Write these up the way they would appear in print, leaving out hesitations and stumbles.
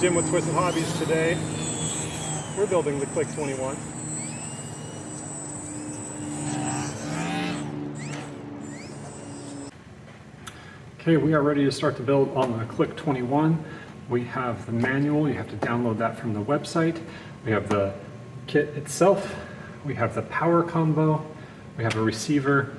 Jim with Twisted Hobbies. Today we're building the Clik 21. Okay, we are ready to start the build on the Clik 21. We have the manual. You have to download that from the website. We have the kit itself. We have the power combo. We have a receiver,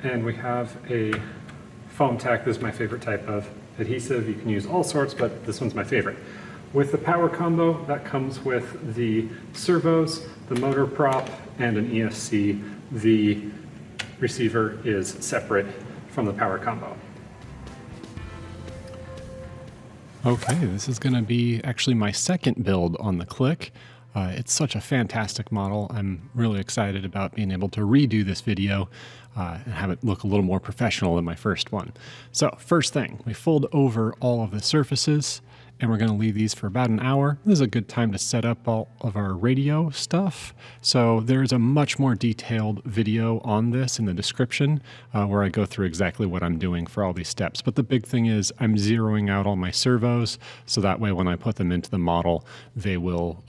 and we have a foam tack. This is my favorite type of adhesive. You can use all sorts, but this one's my favorite. With the power combo, that comes with the servos, the motor prop, and an ESC. The receiver is separate from the power combo. Okay, this is going to be actually my second build on the Clik. It's such a fantastic model. I'm really excited about being able to redo this video and have it look a little more professional than my first one. So first thing, we fold over all of the surfaces, and we're going to leave these for about an hour. This is a good time to set up all of our radio stuff. So there's a much more detailed video on this in the description where I go through exactly what I'm doing for all these steps. But the big thing is I'm zeroing out all my servos, so that way when I put them into the model, they will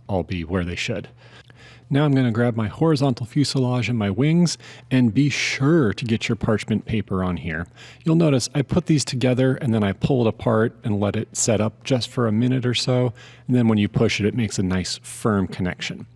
all be where they should. Now I'm going to grab my horizontal fuselage and my wings, and be sure to get your parchment paper on here. You'll notice I put these together and then I pull it apart and let it set up just for a minute or so, and then when you push it, it makes a nice firm connection.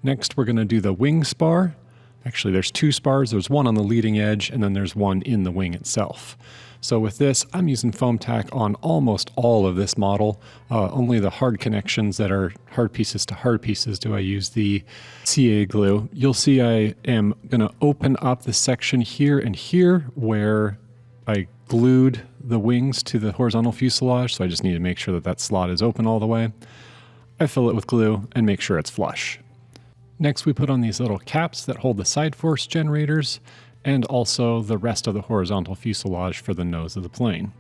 Next we're going to do the wing spar. Actually there's two spars, there's one on the leading edge and then there's one in the wing itself. So with this, I'm using foam tack on almost all of this model. Only the hard connections that are hard pieces to hard pieces do I use the CA glue. You'll see I am going to open up the section here and here where I glued the wings to the horizontal fuselage, so I just need to make sure that that slot is open all the way. I fill it with glue and make sure it's flush. Next we put on these little caps that hold the side force generators, and also the rest of the horizontal fuselage for the nose of the plane.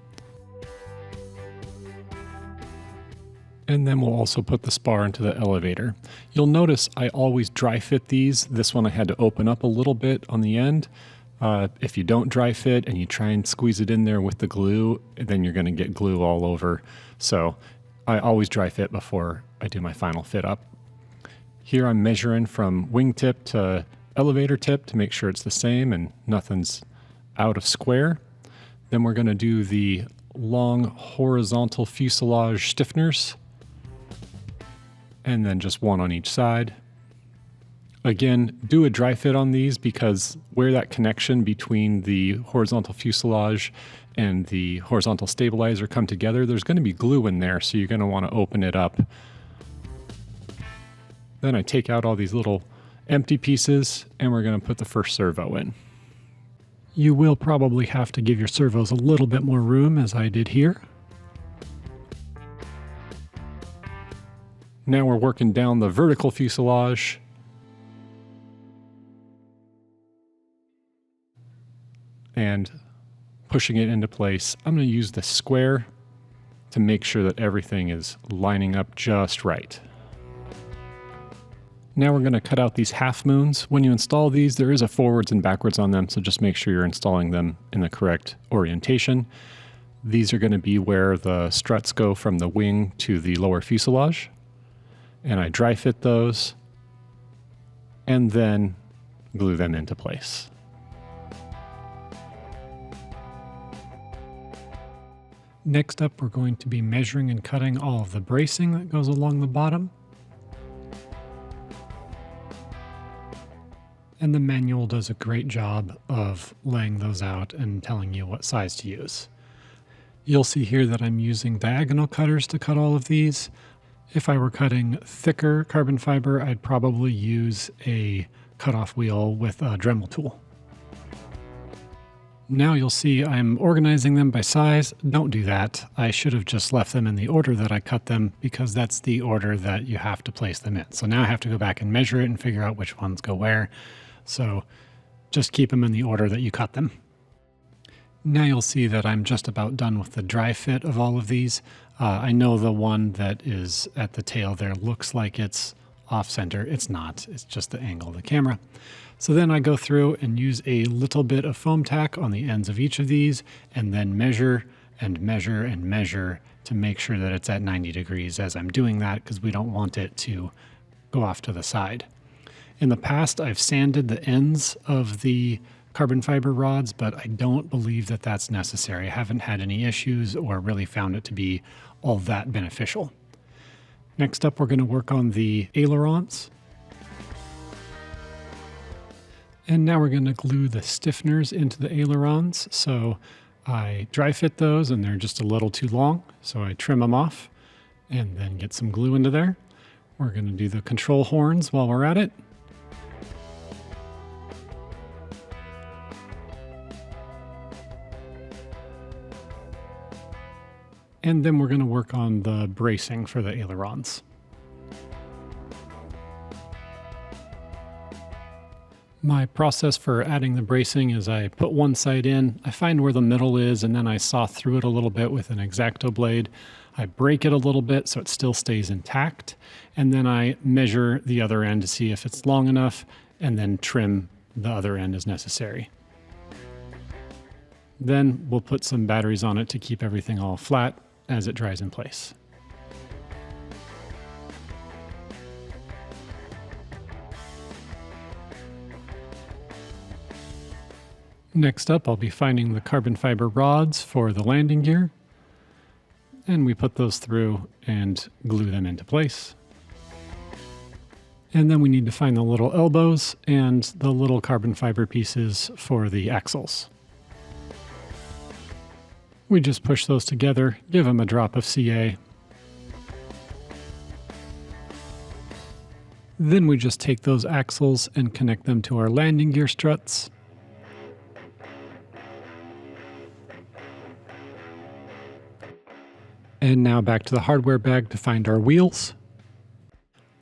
And then we'll also put the spar into the elevator. You'll notice I always dry fit these. This one I had to open up a little bit on the end. If you don't dry fit and you try and squeeze it in there with the glue, then you're going to get glue all over. So I always dry fit before I do my final fit up. Here I'm measuring from wingtip to elevator tip to make sure it's the same and nothing's out of square. Then we're going to do the long horizontal fuselage stiffeners, and then just one on each side. Again, do a dry fit on these because where that connection between the horizontal fuselage and the horizontal stabilizer come together, there's going to be glue in there, so you're going to want to open it up. Then I take out all these little empty pieces, and we're going to put the first servo in. You will probably have to give your servos a little bit more room, as I did here. Now we're working down the vertical fuselage. And pushing it into place. I'm going to use the square to make sure that everything is lining up just right. Now we're going to cut out these half moons. When you install these, there is a forwards and backwards on them, so just make sure you're installing them in the correct orientation. These are going to be where the struts go from the wing to the lower fuselage. And I dry fit those and then glue them into place. Next up, we're going to be measuring and cutting all of the bracing that goes along the bottom. And the manual does a great job of laying those out and telling you what size to use. You'll see here that I'm using diagonal cutters to cut all of these. If I were cutting thicker carbon fiber, I'd probably use a cutoff wheel with a Dremel tool. Now you'll see I'm organizing them by size. Don't do that. I should have just left them in the order that I cut them because that's the order that you have to place them in. So now I have to go back and measure it and figure out which ones go where. So just keep them in the order that you cut them. Now you'll see that I'm just about done with the dry fit of all of these. I know the one that is at the tail there looks like it's off center. It's not, it's just the angle of the camera. So then I go through and use a little bit of foam tack on the ends of each of these and then measure and measure and measure to make sure that it's at 90 degrees as I'm doing that, because we don't want it to go off to the side. In the past, I've sanded the ends of the carbon fiber rods, but I don't believe that that's necessary. I haven't had any issues or really found it to be all that beneficial. Next up, we're going to work on the ailerons. And now we're going to glue the stiffeners into the ailerons. So I dry fit those and they're just a little too long. So I trim them off and then get some glue into there. We're going to do the control horns while we're at it. And then we're going to work on the bracing for the ailerons. My process for adding the bracing is I put one side in, I find where the middle is, and then I saw through it a little bit with an X-Acto blade. I break it a little bit so it still stays intact, and then I measure the other end to see if it's long enough, and then trim the other end as necessary. Then we'll put some batteries on it to keep everything all flat as it dries in place. Next up, I'll be finding the carbon fiber rods for the landing gear, and we put those through and glue them into place. And then we need to find the little elbows and the little carbon fiber pieces for the axles. We just push those together, give them a drop of CA. Then we just take those axles and connect them to our landing gear struts. And now back to the hardware bag to find our wheels.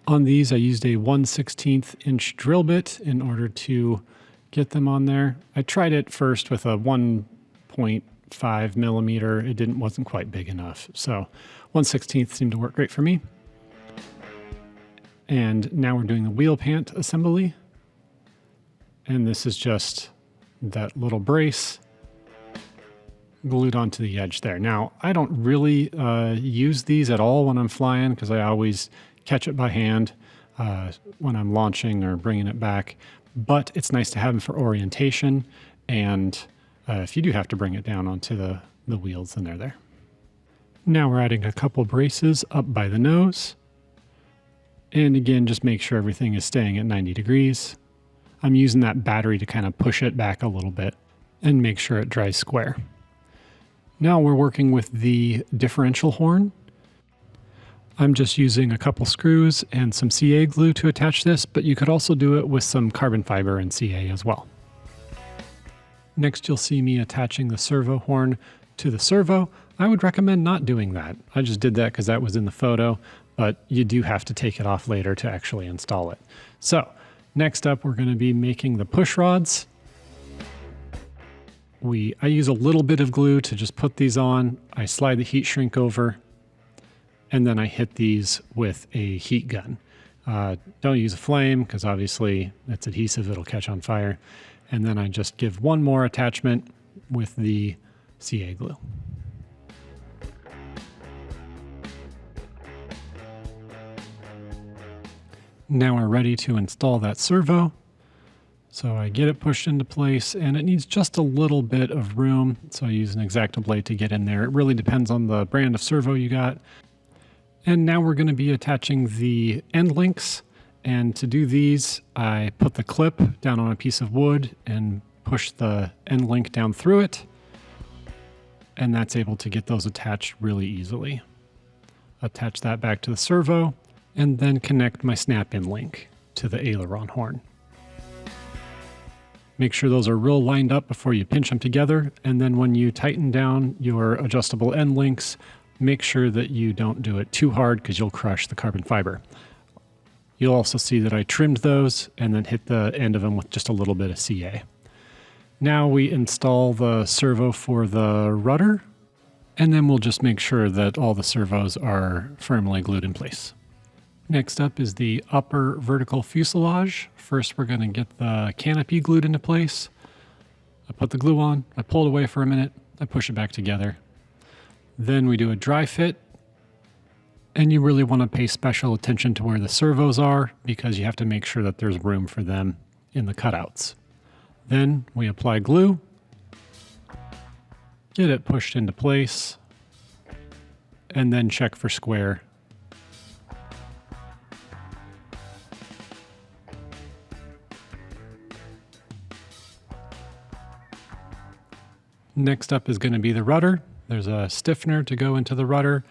On these, I used a 1/16 inch drill bit in order to get them on there. I tried it first with a 1.5 millimeter. It wasn't quite big enough. So 1/16 seemed to work great for me. And now we're doing the wheel pant assembly. And this is just that little brace glued onto the edge there. Now, I don't really use these at all when I'm flying because I always catch it by hand when I'm launching or bringing it back. But it's nice to have them for orientation, and if you do have to bring it down onto the wheels, then they're there. Now we're adding a couple braces up by the nose. And again, just make sure everything is staying at 90 degrees. I'm using that battery to kind of push it back a little bit and make sure it dries square. Now we're working with the differential horn. I'm just using a couple screws and some CA glue to attach this, but you could also do it with some carbon fiber and CA as well. Next, you'll see me attaching the servo horn to the servo. I would recommend not doing that. I just did that because that was in the photo, but you do have to take it off later to actually install it. So next up, we're going to be making the push rods. I use a little bit of glue to just put these on. I slide the heat shrink over, and then I hit these with a heat gun. Don't use a flame because obviously it's adhesive, it'll catch on fire. And then I just give one more attachment with the CA glue. Now we're ready to install that servo. So I get it pushed into place, and it needs just a little bit of room. So I use an X-Acto blade to get in there. It really depends on the brand of servo you got. And now we're going to be attaching the end links. And to do these, I put the clip down on a piece of wood and push the end link down through it. And that's able to get those attached really easily. Attach that back to the servo, and then connect my snap-in link to the aileron horn. Make sure those are real lined up before you pinch them together, and then when you tighten down your adjustable end links, make sure that you don't do it too hard because you'll crush the carbon fiber. You'll also see that I trimmed those and then hit the end of them with just a little bit of CA. Now we install the servo for the rudder, and then we'll just make sure that all the servos are firmly glued in place. Next up is the upper vertical fuselage. First, we're going to get the canopy glued into place. I put the glue on, I pull it away for a minute, I push it back together. Then we do a dry fit. And you really want to pay special attention to where the servos are because you have to make sure that there's room for them in the cutouts. Then we apply glue, get it pushed into place, and then check for square. Next up is going to be the rudder. There's a stiffener to go into the rudder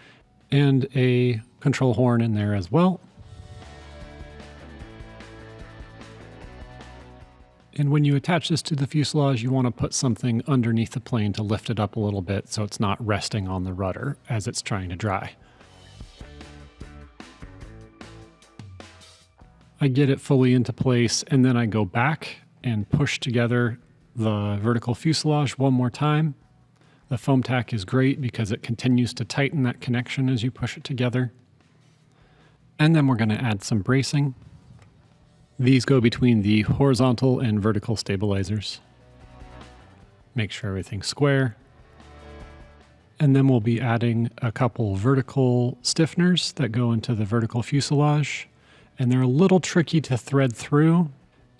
and a control horn in there as well. And when you attach this to the fuselage, you want to put something underneath the plane to lift it up a little bit so it's not resting on the rudder as it's trying to dry. I get it fully into place and then I go back and push together the vertical fuselage one more time. The foam tack is great because it continues to tighten that connection as you push it together. And then we're going to add some bracing. These go between the horizontal and vertical stabilizers. Make sure everything's square. And then we'll be adding a couple vertical stiffeners that go into the vertical fuselage. And they're a little tricky to thread through.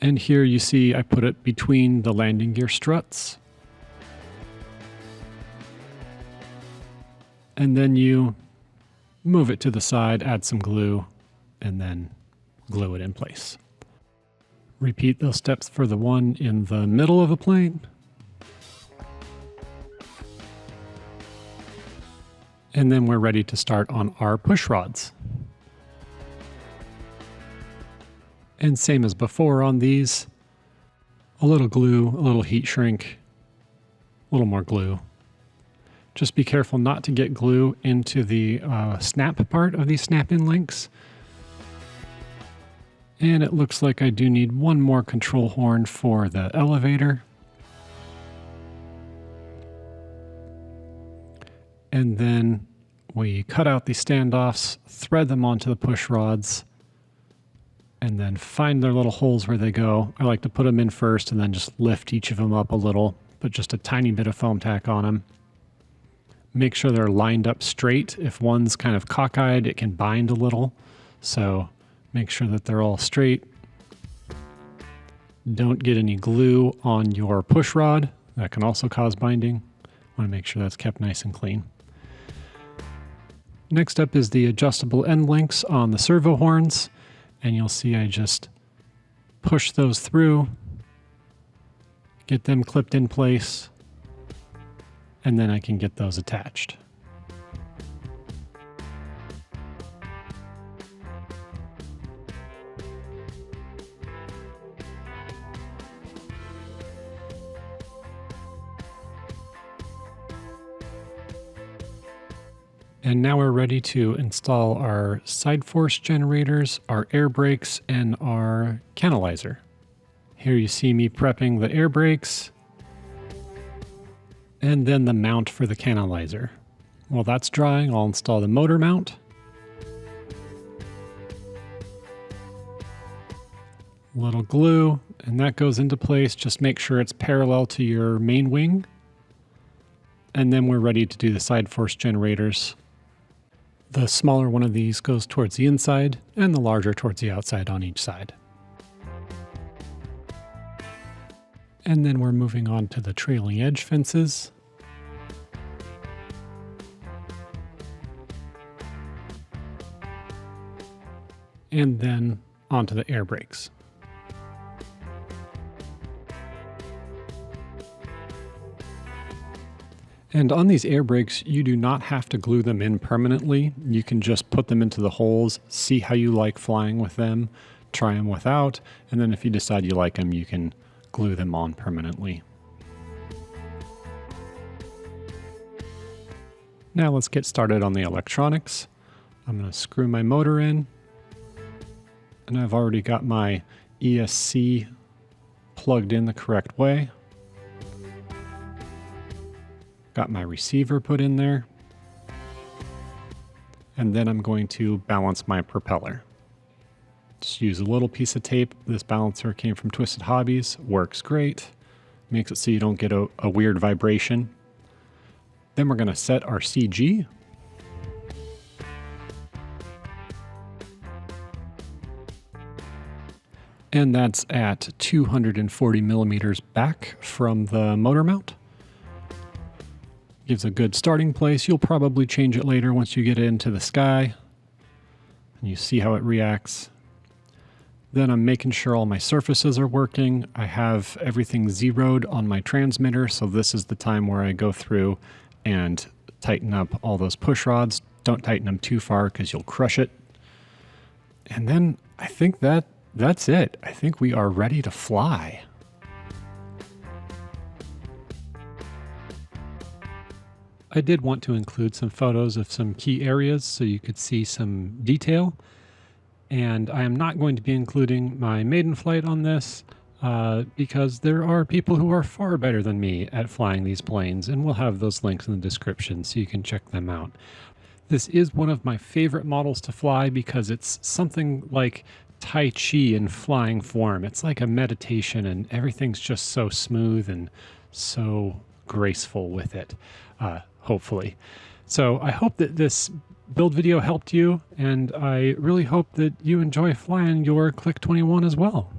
And here you see I put it between the landing gear struts. And then you move it to the side, add some glue, and then glue it in place. Repeat those steps for the one in the middle of the plane. And then we're ready to start on our push rods. And same as before on these, a little glue, a little heat shrink, a little more glue. Just be careful not to get glue into the snap part of these snap-in links. And it looks like I do need one more control horn for the elevator. And then we cut out the standoffs, thread them onto the push rods, and then find their little holes where they go. I like to put them in first and then just lift each of them up a little, put just a tiny bit of foam tack on them. Make sure they're lined up straight. If one's kind of cockeyed, it can bind a little. So make sure that they're all straight. Don't get any glue on your push rod. That can also cause binding. Want to make sure that's kept nice and clean. Next up is the adjustable end links on the servo horns. And you'll see I just push those through, get them clipped in place, and then I can get those attached. And now we're ready to install our side force generators, our air brakes, and our canalizer. Here you see me prepping the air brakes and then the mount for the canalizer. While that's drying, I'll install the motor mount. A little glue, and that goes into place. Just make sure it's parallel to your main wing. And then we're ready to do the side force generators. The smaller one of these goes towards the inside, and the larger towards the outside on each side. And then we're moving on to the trailing edge fences. And then onto the air brakes. And on these air brakes, you do not have to glue them in permanently. You can just put them into the holes, see how you like flying with them, try them without, and then if you decide you like them, you can glue them on permanently. Now let's get started on the electronics. I'm going to screw my motor in, and I've already got my ESC plugged in the correct way. Got my receiver put in there. And then I'm going to balance my propeller. Just use a little piece of tape. This balancer came from Twisted Hobbies. Works great. Makes it so you don't get a weird vibration. Then we're going to set our CG. And that's at 240 millimeters back from the motor mount. Gives a good starting place. You'll probably change it later once you get it into the sky and you see how it reacts. Then I'm making sure all my surfaces are working. I have everything zeroed on my transmitter, so this is the time where I go through and tighten up all those push rods. Don't tighten them too far because you'll crush it. And then I think that's it. I think we are ready to fly. I did want to include some photos of some key areas so you could see some detail. And I am not going to be including my maiden flight on this because there are people who are far better than me at flying these planes, and we'll have those links in the description so you can check them out. This is one of my favorite models to fly because it's something like Tai Chi in flying form. It's like a meditation, and everything's just so smooth and so graceful with it, hopefully. So I hope that this build video helped you, and I really hope that you enjoy flying your Clik 21 as well.